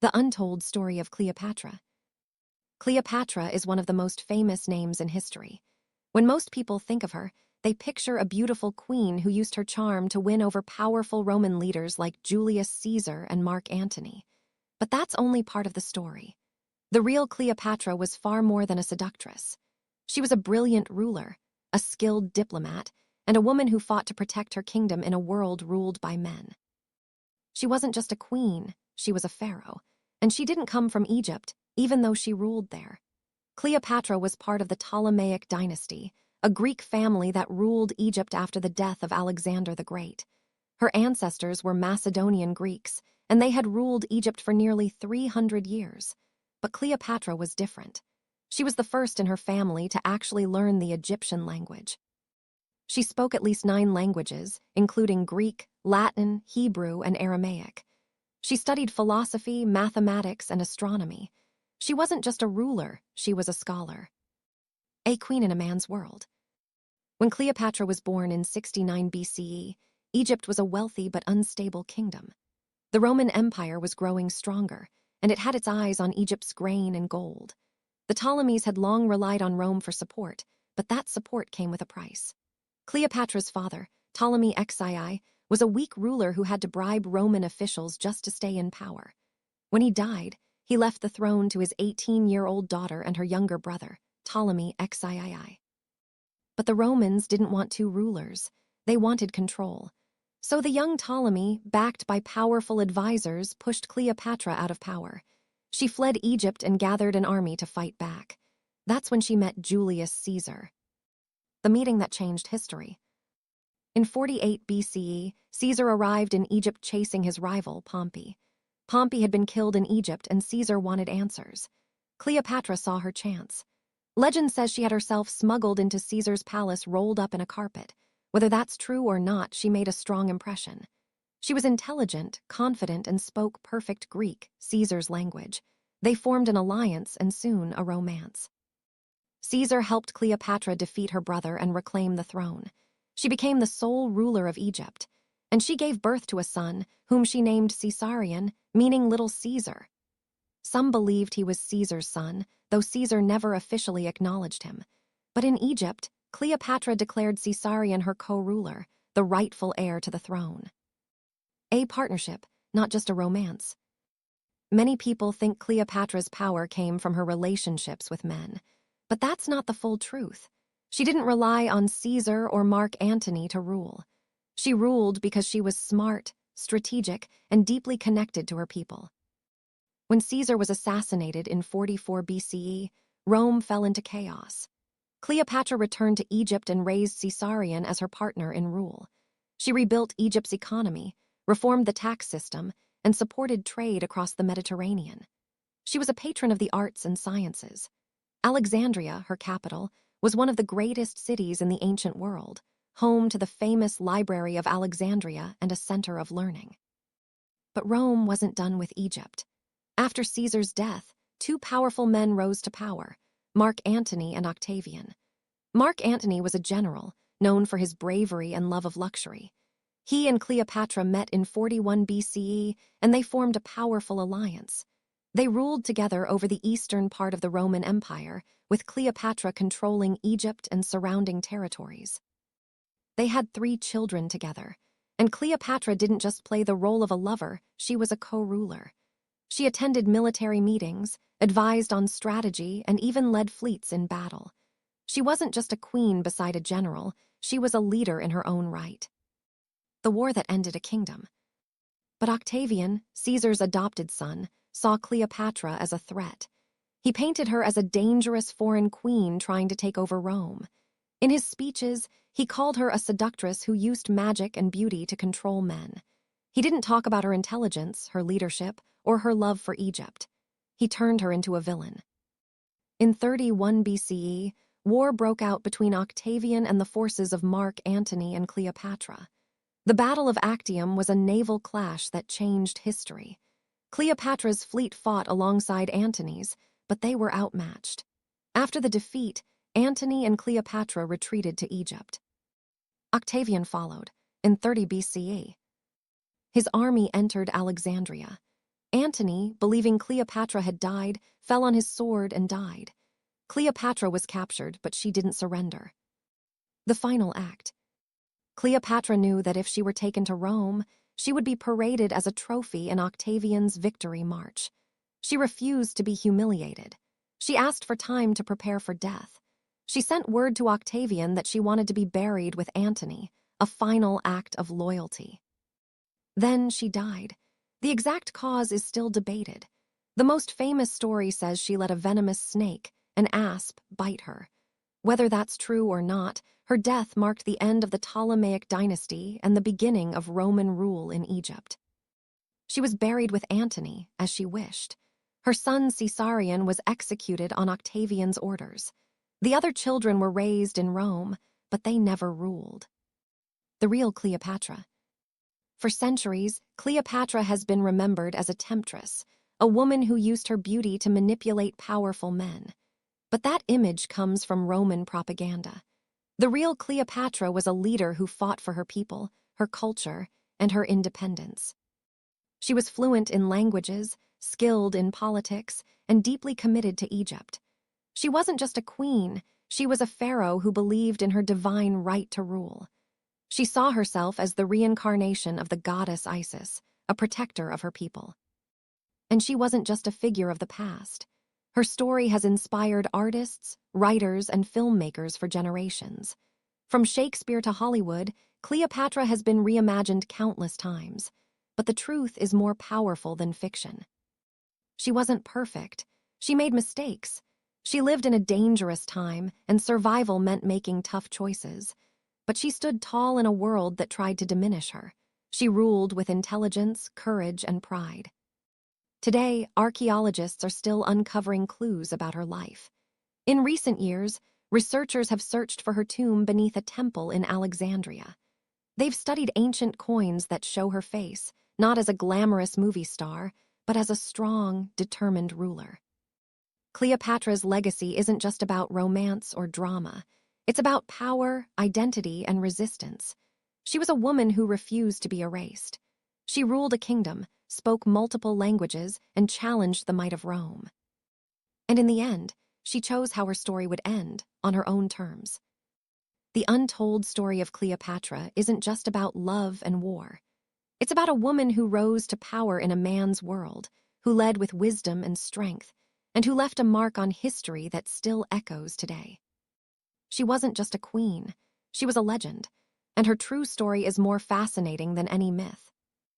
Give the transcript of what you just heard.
The Untold Story of Cleopatra. Cleopatra is one of the most famous names in history. When most people think of her, they picture a beautiful queen who used her charm to win over powerful Roman leaders like Julius Caesar and Mark Antony. But that's only part of the story. The real Cleopatra was far more than a seductress. She was a brilliant ruler, a skilled diplomat, and a woman who fought to protect her kingdom in a world ruled by men. She wasn't just a queen, she was a pharaoh, and she didn't come from Egypt, even though she ruled there. Cleopatra was part of the Ptolemaic dynasty, a Greek family that ruled Egypt after the death of Alexander the Great. Her ancestors were Macedonian Greeks, and they had ruled Egypt for nearly 300 years. But Cleopatra was different. She was the first in her family to actually learn the Egyptian language. She spoke at least 9 languages, including Greek, Latin, Hebrew, and Aramaic. She studied philosophy, mathematics, and astronomy. She wasn't just a ruler, she was a scholar. A queen in a man's world. When Cleopatra was born in 69 BCE, Egypt was a wealthy but unstable kingdom. The Roman Empire was growing stronger, and it had its eyes on Egypt's grain and gold. The Ptolemies had long relied on Rome for support, but that support came with a price. Cleopatra's father, Ptolemy XII, was a weak ruler who had to bribe Roman officials just to stay in power. When he died, he left the throne to his 18-year-old daughter and her younger brother, Ptolemy XIII. But the Romans didn't want 2 rulers. They wanted control. So the young Ptolemy, backed by powerful advisors, pushed Cleopatra out of power. She fled Egypt and gathered an army to fight back. That's when she met Julius Caesar. The meeting that changed history. In 48 BCE, Caesar arrived in Egypt chasing his rival, Pompey. Pompey had been killed in Egypt, and Caesar wanted answers. Cleopatra saw her chance. Legend says she had herself smuggled into Caesar's palace rolled up in a carpet. Whether that's true or not, she made a strong impression. She was intelligent, confident, and spoke perfect Greek, Caesar's language. They formed an alliance and soon a romance. Caesar helped Cleopatra defeat her brother and reclaim the throne. She became the sole ruler of Egypt, and she gave birth to a son, whom she named Caesarion, meaning Little Caesar. Some believed he was Caesar's son, though Caesar never officially acknowledged him. But in Egypt, Cleopatra declared Caesarion her co-ruler, the rightful heir to the throne. A partnership, not just a romance. Many people think Cleopatra's power came from her relationships with men, but that's not the full truth. She didn't rely on Caesar or Mark Antony to rule. She ruled because she was smart, strategic, and deeply connected to her people. When Caesar was assassinated in 44 BCE, Rome fell into chaos. Cleopatra returned to Egypt and raised Caesarion as her partner in rule. She rebuilt Egypt's economy, reformed the tax system, and supported trade across the Mediterranean. She was a patron of the arts and sciences. Alexandria, her capital, was one of the greatest cities in the ancient world, home to the famous Library of Alexandria and a center of learning. But Rome wasn't done with Egypt. After Caesar's death, 2 powerful men rose to power, Mark Antony and Octavian. Mark Antony was a general, known for his bravery and love of luxury. He and Cleopatra met in 41 BCE, and they formed a powerful alliance. They ruled together over the eastern part of the Roman Empire, with Cleopatra controlling Egypt and surrounding territories. They had 3 children together, and Cleopatra didn't just play the role of a lover, she was a co-ruler. She attended military meetings, advised on strategy, and even led fleets in battle. She wasn't just a queen beside a general, she was a leader in her own right. The war that ended a kingdom. But Octavian, Caesar's adopted son, saw Cleopatra as a threat. He painted her as a dangerous foreign queen trying to take over Rome. In his speeches, he called her a seductress who used magic and beauty to control men. He didn't talk about her intelligence, her leadership, or her love for Egypt. He turned her into a villain. In 31 BCE, war broke out between Octavian and the forces of Mark Antony and Cleopatra. The Battle of Actium was a naval clash that changed history. Cleopatra's fleet fought alongside Antony's, but they were outmatched. After the defeat, Antony and Cleopatra retreated to Egypt. Octavian followed, in 30 BCE. His army entered Alexandria. Antony, believing Cleopatra had died, fell on his sword and died. Cleopatra was captured, but she didn't surrender. The final act. Cleopatra knew that if she were taken to Rome, she would be paraded as a trophy in Octavian's victory march. She refused to be humiliated. She asked for time to prepare for death. She sent word to Octavian that she wanted to be buried with Antony, a final act of loyalty. Then she died. The exact cause is still debated. The most famous story says she let a venomous snake, an asp, bite her. Whether that's true or not, her death marked the end of the Ptolemaic dynasty and the beginning of Roman rule in Egypt. She was buried with Antony, as she wished. Her son Caesarion was executed on Octavian's orders. The other children were raised in Rome, but they never ruled. The real Cleopatra. For centuries, Cleopatra has been remembered as a temptress, a woman who used her beauty to manipulate powerful men. But that image comes from Roman propaganda. The real Cleopatra was a leader who fought for her people, her culture, and her independence. She was fluent in languages, skilled in politics, and deeply committed to Egypt. She wasn't just a queen, she was a pharaoh who believed in her divine right to rule. She saw herself as the reincarnation of the goddess Isis, a protector of her people. And she wasn't just a figure of the past. Her story has inspired artists, writers, and filmmakers for generations. From Shakespeare to Hollywood, Cleopatra has been reimagined countless times. But the truth is more powerful than fiction. She wasn't perfect. She made mistakes. She lived in a dangerous time, and survival meant making tough choices. But she stood tall in a world that tried to diminish her. She ruled with intelligence, courage, and pride. Today, archaeologists are still uncovering clues about her life. In recent years, researchers have searched for her tomb beneath a temple in Alexandria. They've studied ancient coins that show her face, not as a glamorous movie star, but as a strong, determined ruler. Cleopatra's legacy isn't just about romance or drama. It's about power, identity, and resistance. She was a woman who refused to be erased. She ruled a kingdom, spoke multiple languages, and challenged the might of Rome. And in the end, she chose how her story would end, on her own terms. The untold story of Cleopatra isn't just about love and war. It's about a woman who rose to power in a man's world, who led with wisdom and strength, and who left a mark on history that still echoes today. She wasn't just a queen, she was a legend, and her true story is more fascinating than any myth.